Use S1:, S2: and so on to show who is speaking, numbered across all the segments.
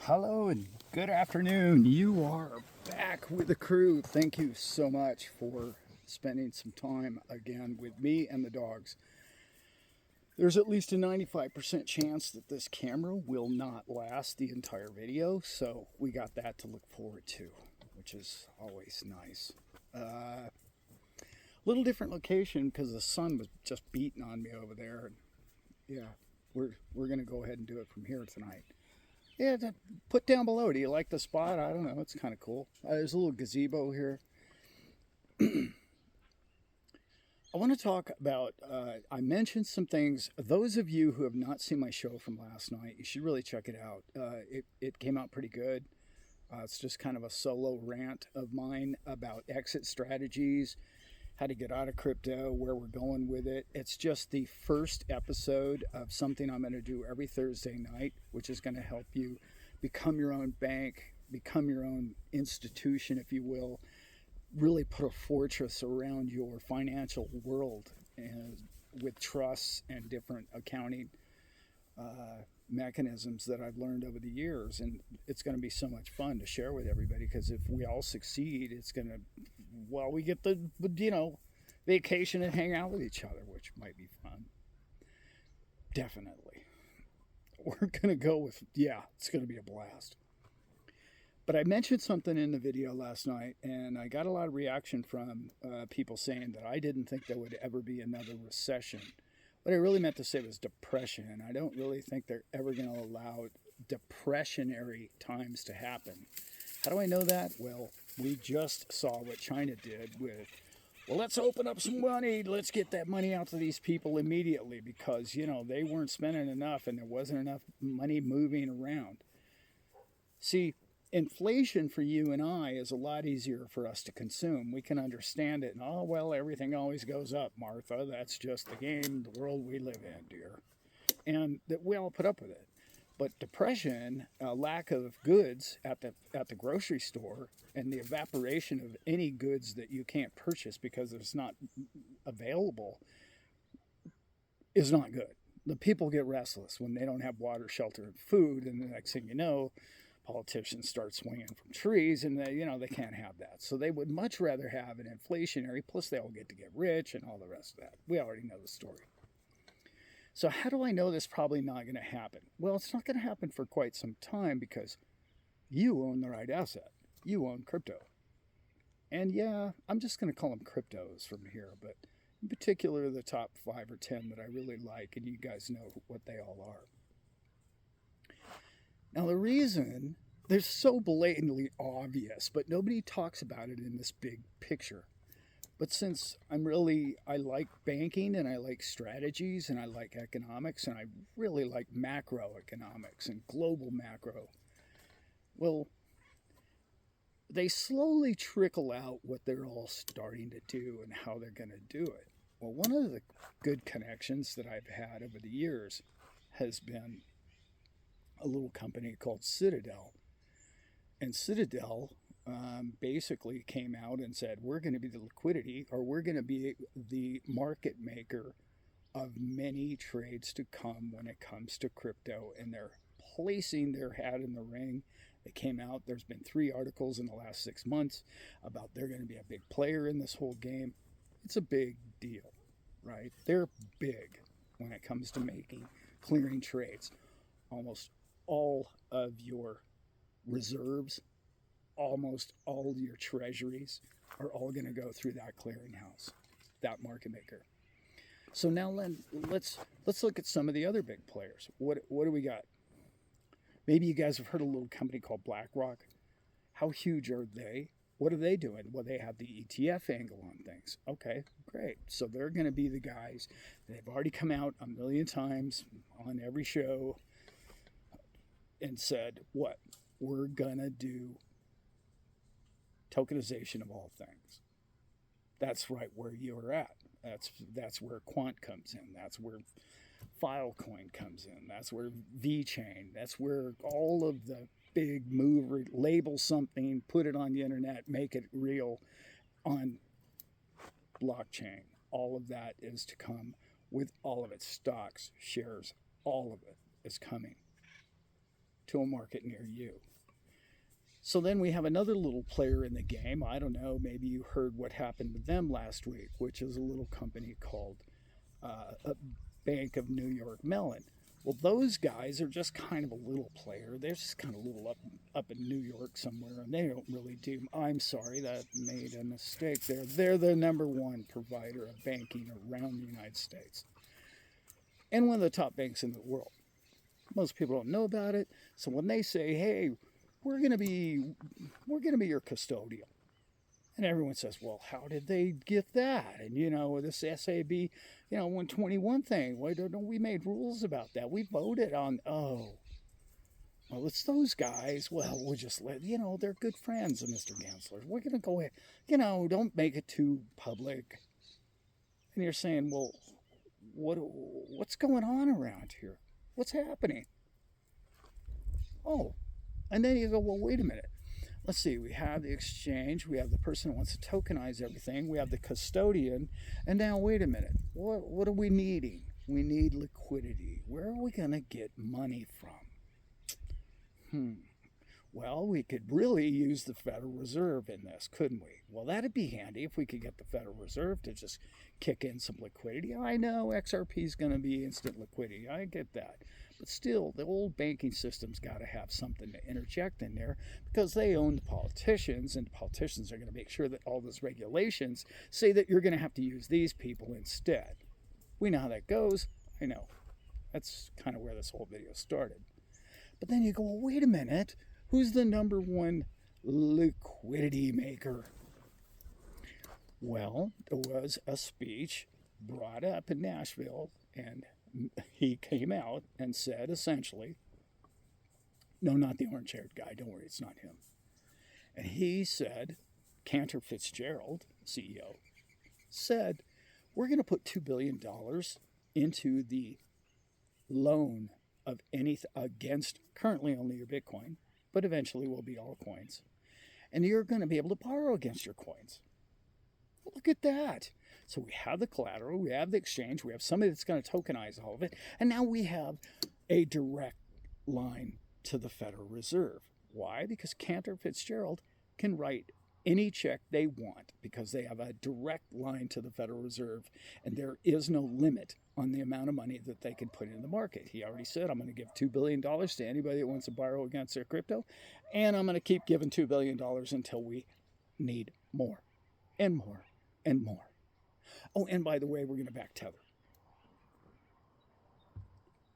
S1: Hello and good afternoon. You are back with the crew. Thank you so much for spending some time again with me and the dogs. There's at least a 95% chance that this camera will not last the entire video, so we got that to look forward to, which is always nice. Little different location because the sun was just beating on me over there. And yeah, we're gonna go ahead and do it from here tonight. Yeah, put down below. Do you like the spot? I don't know. It's kind of cool. There's a little gazebo here. I want to talk about. I mentioned some things. Those of you who have not seen my show from last night, you should really check it out. It came out pretty good. It's just kind of a solo rant of mine about exit strategies, how to get out of crypto, where we're going with it. It's just the first episode of something I'm going to do every Thursday night, which is going to help you become your own bank, become your own institution, if you will, really put a fortress around your financial world and with trusts and different accounting mechanisms that I've learned over the years. And it's going to be so much fun to share with everybody because if we all succeed, it's going to, well, we get the, vacation and hang out with each other, which might be fun. Definitely. We're going to go with, it's going to be a blast. But I mentioned something in the video last night, and I got a lot of reaction from people saying that I didn't think there would ever be another recession. What I really meant to say was depression, and I don't really think they're ever going to allow depressionary times to happen. How do I know that? Well, we just saw what China did with, well, let's open up some money. Let's get that money out to these people immediately because, they weren't spending enough and there wasn't enough money moving around. See, inflation for you and I is a lot easier for us to consume. We can understand it. And, oh, well, everything always goes up, Martha. That's just the game, the world we live in, dear. And that we all put up with it. But depression, lack of goods at the grocery store, and the evaporation of any goods that you can't purchase because it's not available is not good. The people get restless when they don't have water, shelter, and food. And the next thing you know, politicians start swinging from trees and they can't have that. So they would much rather have an inflationary, plus they all get to get rich and all the rest of that. We already know the story. So how do I know this is probably not going to happen? Well, it's not going to happen for quite some time because you own the right asset. You own crypto. And yeah, I'm just going to call them cryptos from here, but in particular the top 5 or 10 that I really like, and you guys know what they all are. Now, the reason, they're so blatantly obvious, but nobody talks about it in this big picture. But since I like banking and I like strategies and I like economics and I really like macroeconomics and global macro, well, they slowly trickle out what they're all starting to do and how they're going to do it. Well, one of the good connections that I've had over the years has been a little company called Citadel. And Citadel basically came out and said, we're going to be the liquidity, or we're going to be the market maker of many trades to come when it comes to crypto. And they're placing their hat in the ring. They came out, there's been 3 articles in the last 6 months about they're going to be a big player in this whole game. It's a big deal, right? They're big when it comes to clearing trades. Almost all of your reserves, almost all your treasuries are all going to go through that clearinghouse, that market maker. So now let's look at some of the other big players. What do we got? Maybe you guys have heard of a little company called BlackRock. How huge are they? What are they doing? Well, they have the ETF angle on things. Okay, great. So they're going to be the guys. They've already come out a million times on every show and said, what? We're going to do tokenization of all things. That's right where you're at. That's where Quant comes in. That's where Filecoin comes in. That's where VeChain. That's where all of the big move, label something, put it on the internet, make it real on blockchain. All of that is to come with all of its stocks, shares, all of it is coming. to a market near you. So then we have another little player in the game. I don't know, maybe you heard what happened to them last week, which is a little company called Bank of New York Mellon. Well, those guys are just kind of a little player. They're just kind of a little up in New York somewhere, and they don't really do. I'm sorry, that made a mistake there. They're the number one provider of banking around the United States, and one of the top banks in the world. Most people don't know about it. So when they say, "Hey, we're going to be your custodial," and everyone says, "Well, how did they get that?" And this SAB, 121 thing. Why don't we made rules about that? We voted on. Oh, well, it's those guys. Well, we'll just let they're good friends of Mr. Gensler. We're going to go ahead. Don't make it too public. And you're saying, well, what's going on around here? What's happening? Oh, and then you go, well, wait a minute. Let's see, we have the exchange, we have the person who wants to tokenize everything, we have the custodian, and now wait a minute. What are we needing? We need liquidity. Where are we going to get money from? Well, we could really use the Federal Reserve in this, couldn't we? Well, that'd be handy if we could get the Federal Reserve to just kick in some liquidity. I know XRP is going to be instant liquidity. I get that. But still, the old banking system's got to have something to interject in there because they own the politicians, and the politicians are going to make sure that all those regulations say that you're going to have to use these people instead. We know how that goes. I know. That's kind of where this whole video started. But then you go, well, wait a minute. Who's the number one liquidity maker? Well, there was a speech brought up in Nashville, and he came out and said, essentially, no, not the orange-haired guy, don't worry, it's not him. And he said, Cantor Fitzgerald, CEO, said, we're going to put $2 billion into the loan of anything against currently only your Bitcoin, but eventually will be all coins. And you're going to be able to borrow against your coins. Look at that. So we have the collateral, we have the exchange, we have somebody that's going to tokenize all of it, and now we have a direct line to the Federal Reserve. Why? Because Cantor Fitzgerald can write any check they want because they have a direct line to the Federal Reserve, and there is no limit on the amount of money that they can put in the market. He already said, I'm going to give $2 billion to anybody that wants to borrow against their crypto, and I'm going to keep giving $2 billion until we need more and more and more. Oh, and by the way, we're going to back tether.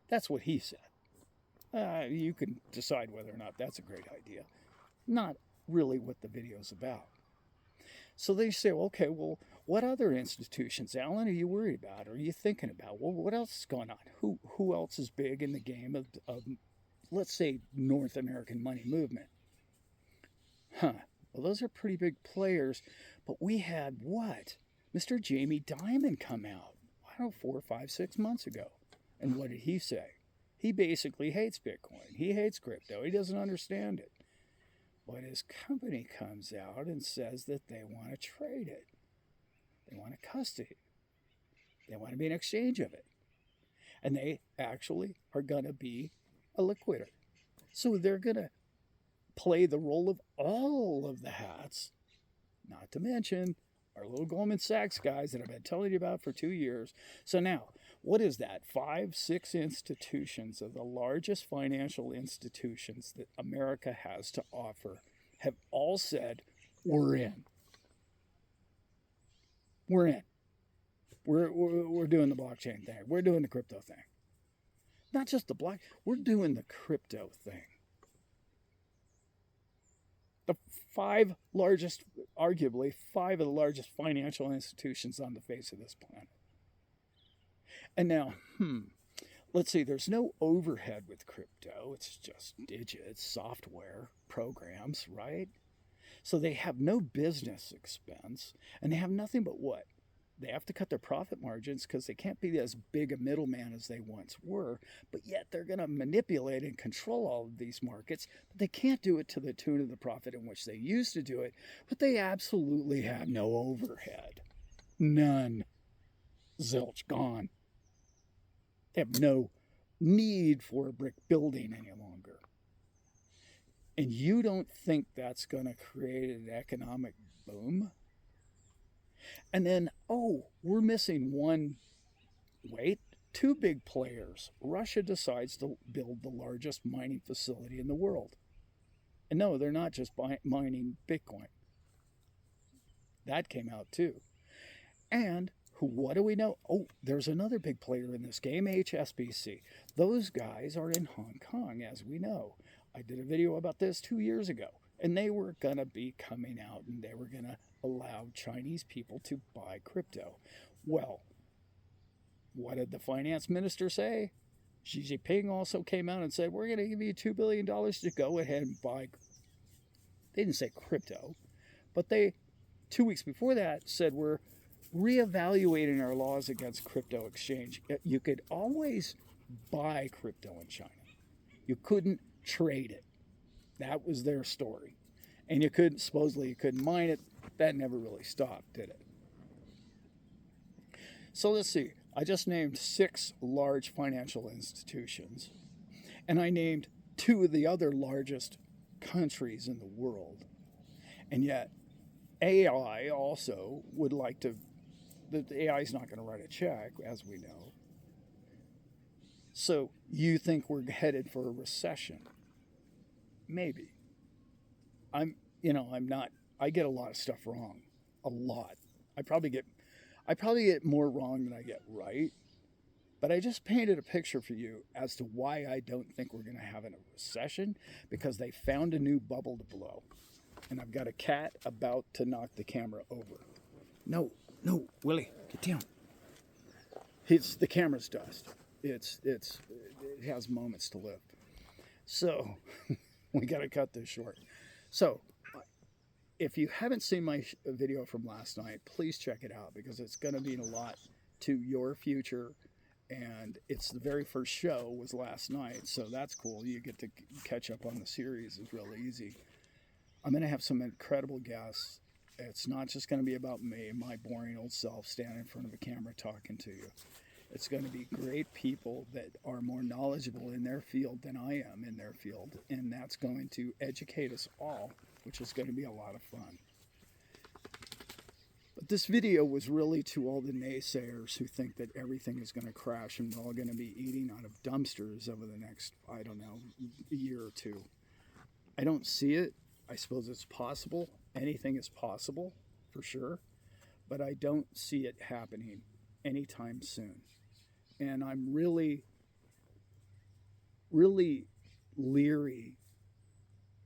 S1: That's what he said. You can decide whether or not that's a great idea. Not really what the video's about. So they say, okay, well, what other institutions, Allan, are you worried about? Or are you thinking about? Well, what else is going on? Who else is big in the game of let's say, North American money movement? Well, those are pretty big players. But we had what? Mr. Jamie Dimon come out, 4, 5, 6 months ago. And what did he say? He basically hates Bitcoin. He hates crypto. He doesn't understand it. But his company comes out and says that they want to trade it. They want to custody it. They want to be an exchange of it. And they actually are going to be a liquidator. So they're going to play the role of all of the hats, not to mention our little Goldman Sachs guys that I've been telling you about for 2 years. So now, what is that? 5, 6 institutions of the largest financial institutions that America has to offer have all said, we're in. We're in. We're doing the blockchain thing. We're doing the crypto thing. Not just the block, we're doing the crypto thing. The 5 largest, arguably 5 of the largest financial institutions on the face of this planet. And now, let's see, there's no overhead with crypto. It's just digits, software, programs, right? So they have no business expense, and they have nothing but what? They have to cut their profit margins because they can't be as big a middleman as they once were, but yet they're going to manipulate and control all of these markets, but they can't do it to the tune of the profit in which they used to do it, but they absolutely have no overhead. None. Zilch, gone. They have no need for a brick building any longer. And you don't think that's going to create an economic boom? And then, oh, we're missing one. Wait, two big players. Russia decides to build the largest mining facility in the world. And no, they're not just mining Bitcoin. That came out too. And what do we know? Oh, there's another big player in this game, HSBC. Those guys are in Hong Kong, as we know. I did a video about this 2 years ago, and they were going to be coming out and they were going to allow Chinese people to buy crypto. Well, what did the finance minister say? Xi Jinping also came out and said, we're going to give you $2 billion to go ahead and buy. They didn't say crypto, but they, 2 weeks before that, said we're reevaluating our laws against crypto exchange. You could always buy crypto in China. You couldn't trade it. That was their story. And supposedly you couldn't mine it. That never really stopped, did it? So let's see. I just named 6 large financial institutions. And I named 2 of the other largest countries in the world. And yet, AI also would like to, the AI is not going to write a check, as we know. So you think we're headed for a recession? Maybe. I'm not, I get a lot of stuff wrong. A lot. I probably get more wrong than I get right. But I just painted a picture for you as to why I don't think we're going to have a recession, because they found a new bubble to blow. And I've got a cat about to knock the camera over. No, Willie, get down. The camera's dust. It has moments to live. So we got to cut this short. So if you haven't seen my video from last night, please check it out, because it's going to mean a lot to your future. And it's the very first show was last night, so that's cool. You get to catch up on the series. It's real easy. I'm going to have some incredible guests. It's not just going to be about me, my boring old self, standing in front of a camera talking to you. It's going to be great people that are more knowledgeable in their field than I am in their field, and that's going to educate us all, which is going to be a lot of fun. But this video was really to all the naysayers who think that everything is going to crash and we're all going to be eating out of dumpsters over the next, I don't know, year or two. I don't see it. I suppose it's possible. Anything is possible, for sure. But I don't see it happening anytime soon. And I'm really, really leery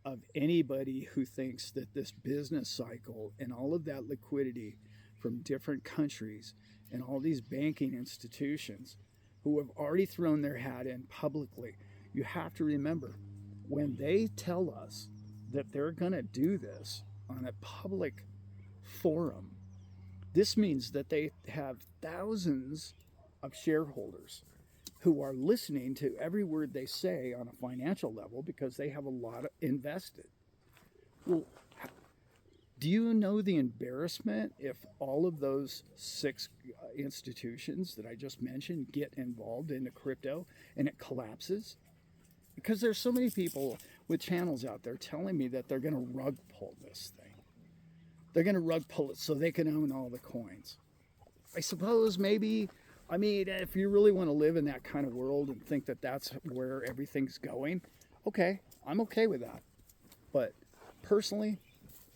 S1: of anybody who thinks that this business cycle and all of that liquidity from different countries and all these banking institutions who have already thrown their hat in publicly, you have to remember, when they tell us that they're going to do this on a public forum, this means that they have thousands of shareholders who are listening to every word they say on a financial level because they have a lot invested. Well, do you know the embarrassment if all of those 6 institutions that I just mentioned get involved into crypto and it collapses? Because there's so many people with channels out there telling me that they're going to rug pull this thing. They're going to rug pull it so they can own all the coins. I suppose maybe, I mean, if you really want to live in that kind of world and think that that's where everything's going, okay, I'm okay with that. But personally,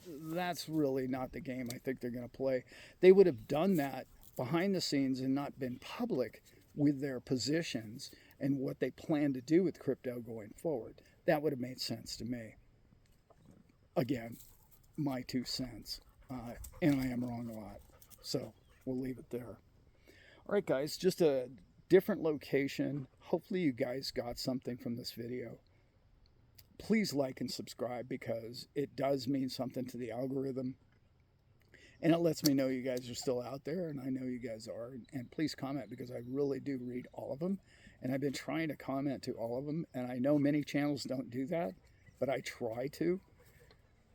S1: that's really not the game I think they're going to play. They would have done that behind the scenes and not been public with their positions and what they plan to do with crypto going forward. That would have made sense to me. Again, my 2 cents. And I am wrong a lot. So we'll leave it there. All right, guys, just a different location. Hopefully you guys got something from this video. Please like and subscribe, because it does mean something to the algorithm. And it lets me know you guys are still out there, and I know you guys are. And please comment, because I really do read all of them. And I've been trying to comment to all of them. And I know many channels don't do that, but I try to.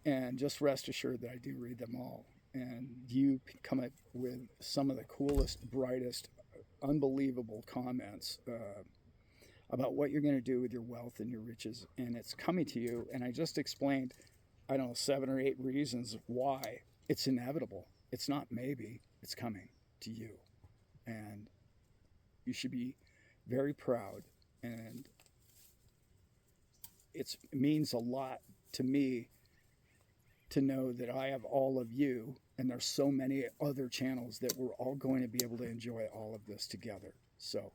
S1: And just rest assured that I do read them all. And you come up with some of the coolest, brightest, unbelievable comments. about what you're going to do with your wealth and your riches, and it's coming to you. And I just explained, I don't know, 7 or 8 reasons why it's inevitable. It's not maybe, it's coming to you. And you should be very proud. And it means a lot to me to know that I have all of you, and there's so many other channels that we're all going to be able to enjoy all of this together. So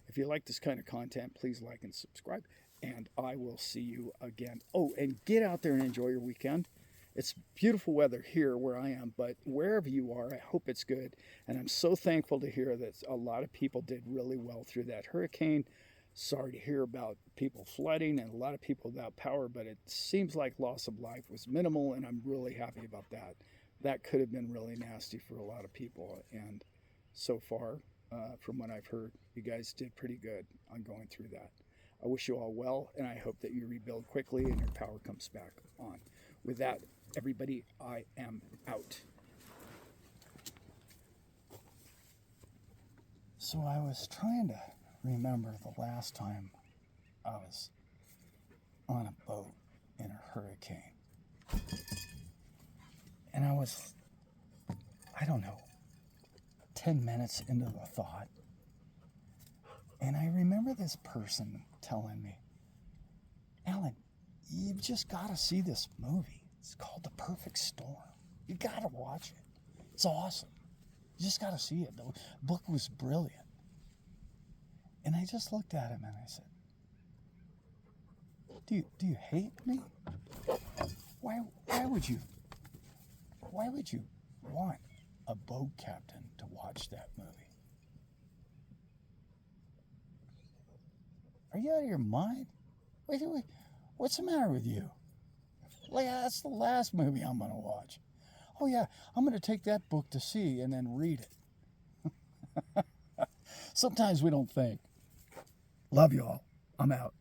S1: if you like this kind of content, please like and subscribe, and I will see you again. Oh, and get out there and enjoy your weekend. It's beautiful weather here where I am, but wherever you are, I hope it's good. And I'm so thankful to hear that a lot of people did really well through that hurricane. Sorry to hear about people flooding and a lot of people without power, but it seems like loss of life was minimal, and I'm really happy about that. That could have been really nasty for a lot of people, and so far, from what I've heard, you guys did pretty good on going through that. I wish you all well, and I hope that you rebuild quickly and your power comes back on. With that, everybody, I am out. So I was trying to remember the last time I was on a boat in a hurricane. And I was, I don't know, 10 minutes into the thought. And I remember this person telling me, Allan, you've just got to see this movie. It's called The Perfect Storm. You got to watch it. It's awesome. You just got to see it. The book was brilliant. And I just looked at him and I said, do you hate me? Why would you want a boat captain to watch that movie? Are you out of your mind? Wait, what's the matter with you? Like, that's the last movie I'm going to watch. Oh yeah, I'm going to take that book to sea and then read it. Sometimes we don't think. Love you all. I'm out.